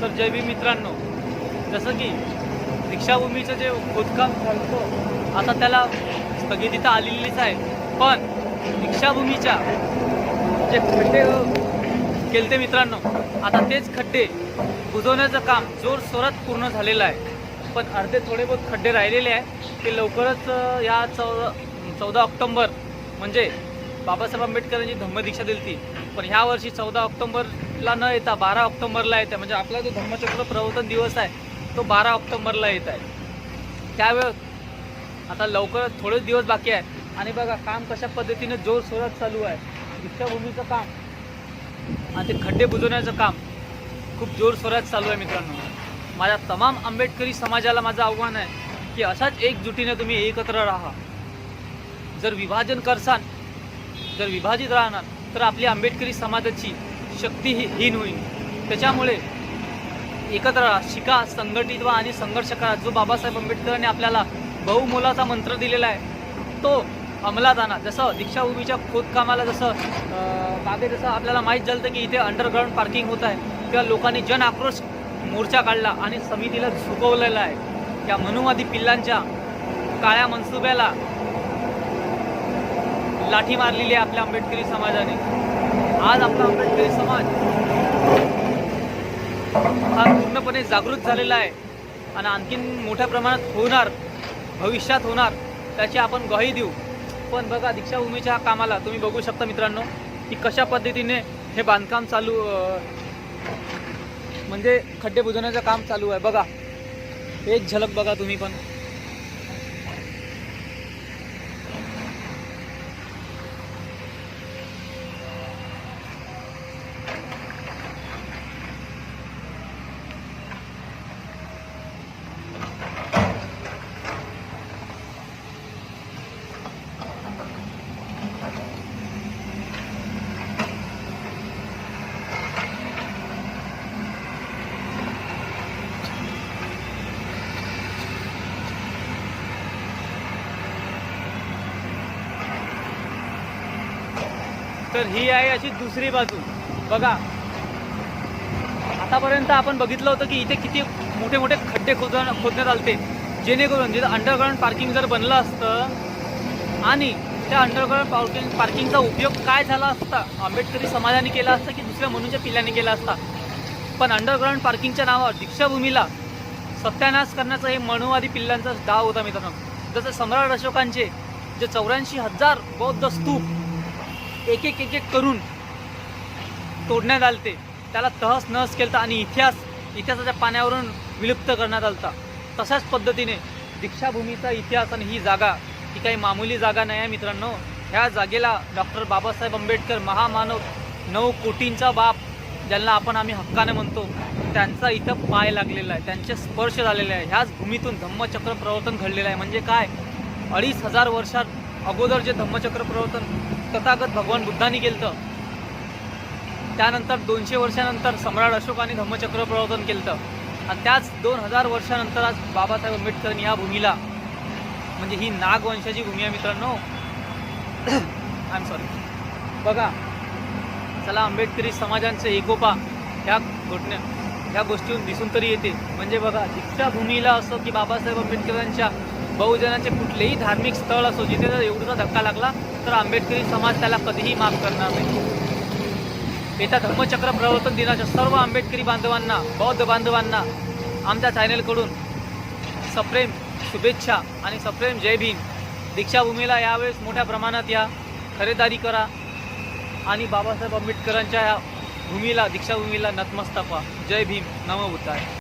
तर जय भीम मित्रांनो, जसं की दीक्षाभूमीचं जे खोदकाम चालतं आता त्याला स्थगिती तर आलेलीच आहे, पण दीक्षाभूमीच्या जे खड्डे केलते मित्रांनो, आता तेच खड्डे बुजवण्याचं काम जोरशोरात पूर्ण झालेलं आहे. पण अर्धे थोडे बहुत खड्डे राहिलेले आहे, ते लवकरच या 14 ऑक्टोंबर म्हणजे बाबासाहेब आंबेडकरांची धम्मदीक्षा दिली ती. पण ह्या वर्षी 14 ऑक्टोंबरला न येता 12 ऑक्टोंबरला येते, म्हणजे आपला जो धम्मचक्र प्रवर्तन दिवस आहे तो 12 ऑक्टोंबरला येत आहे. त्यावेळेस आता लवकरच थोडेच दिवस बाकी आहे. आणि बघा काम कशा पद्धतीने जोरशोरात चालू आहे. दीक्षाभूमीचं काम आणि ते खड्डे बुजवण्याचं काम खूप जोरशोरात चालू आहे मित्रांनो. माझ्या तमाम आंबेडकरी समाजाला माझं आव्हान आहे की अशाच एकजुटीने तुम्ही एकत्र राहा. जर विभाजन करसान, जर विभाजित राहणार तर आपली आंबेडकरी समाजाची शक्ती ही हीन होईल. त्याच्यामुळे एकत्र राहा, शिका, संघटित व्हा आणि संघर्ष करा. जो बाबासाहेब आंबेडकरांनी आपल्याला बहुमोलाचा मंत्र दिलेला आहे तो अंमलात आणा. जसं दीक्षाभूमीच्या खोदकामाला मागे जसं आपल्याला माहीत झालं की इथे अंडरग्राऊंड पार्किंग होत आहे, तेव्हा लोकांनी जन आक्रोश मोर्चा काढला आणि समितीला झुकवलेला आहे. त्या मनुवादी पिल्लांच्या काळ्या मनसुब्याला लाठी मारलेली आहे आपल्या आंबेडकरी समाजाने. आज आपला आंबेडकरी समाज हा पूर्णपणे जागृत झालेला आहे आणि आणखीन मोठ्या प्रमाणात होणार, भविष्यात होणार, त्याची आपण ग्वाही देऊ. पण बघा दीक्षाभूमीच्या कामाला तुम्ही बघू शकता मित्रांनो की कशा पद्धतीने हे बांधकाम चालू म्हणजे खड्डे बुजवण्याचं काम चालू आहे. बघा एक झलक बघा तुम्ही पण. तर ही आहे अशी दुसरी बाजू. बघा आतापर्यंत आपण बघितलं होतं की इथे किती मोठे मोठे खड्डे खोदण्यात आलते, जेणेकरून जिथं अंडरग्राऊंड पार्किंग जर बनलं असतं आणि त्या अंडरग्राऊंड पार्किंगचा उपयोग काय झाला असता, आंबेडकरी समाजाने केला असता की दुसऱ्या मनुष्य पिल्लांनी केला असता. पण अंडरग्राऊंड पार्किंगच्या नावावर दीक्षाभूमीला सत्यानाश करण्याचा हे मनुवादी पिल्लांचा डाव होता मित्रांनो. जसं सम्राट अशोकांचे जे 84,000 बौद्ध स्तूप एक एक करून तोडण्यात आलते, त्याला तहस नहस केलं आणि इतिहासाच्या पाण्यावरून विलुप्त करण्यात आलता. तशाच पद्धतीने दीक्षाभूमीचा इतिहास आणि ही जागा ही काही मामूली जागा नाही आहे मित्रांनो. ह्या जागेला डॉक्टर बाबासाहेब आंबेडकर, महामानव, 9 कोटींचा बाप, ज्यांना आम्ही हक्काने म्हणतो, त्यांचा इथं पाय लागलेला आहे, त्यांचे स्पर्श झालेले आहे. ह्याच भूमीतून धम्मचक्र प्रवर्तन घडलेलं आहे. म्हणजे काय, 2,500 वर्षात अगोदर जे धम्मचक्र प्रवर्तन तथागत भगवान बुद्धांनी केलं, त्यानंतर 200 वर्षानंतर सम्राट अशोकाने धम्मचक्र प्रवर्तन केलं, आणि त्याच 2000 वर्षानंतर आज बाबासाहेब आंबेडकरांनी या भूमीला, म्हणजे ही नागवंशाची भूमी आहे मित्रांनो. I am sorry. बघा चला, आंबेडकरी समाजांचे एकोपा ह्या गोष्टीतून दिसून तरी येते. म्हणजे बघा दीक्षाभूमीला असो की बाबासाहेब आंबेडकरांच्या बहुजनांचे कुठलेही धार्मिक स्थळ असो, जिथे जर एवढा धक्का लागला तर आंबेडकरी समाज त्याला कधीही माफ करणार नाही. येत्या धम्मचक्र प्रवर्तन दिनाच्या सर्व आंबेडकरी बांधवांना, बौद्ध बांधवांना आमच्या चॅनलकडून सप्रेम शुभेच्छा आणि सप्रेम जय भीम. दीक्षाभूमीला यावेळेस मोठ्या प्रमाणात या, खरेदारी करा आणि बाबासाहेब आंबेडकरांच्या या भूमीला, दीक्षाभूमीला नतमस्तक व्हा. जय भीम, नमो बुद्धाय.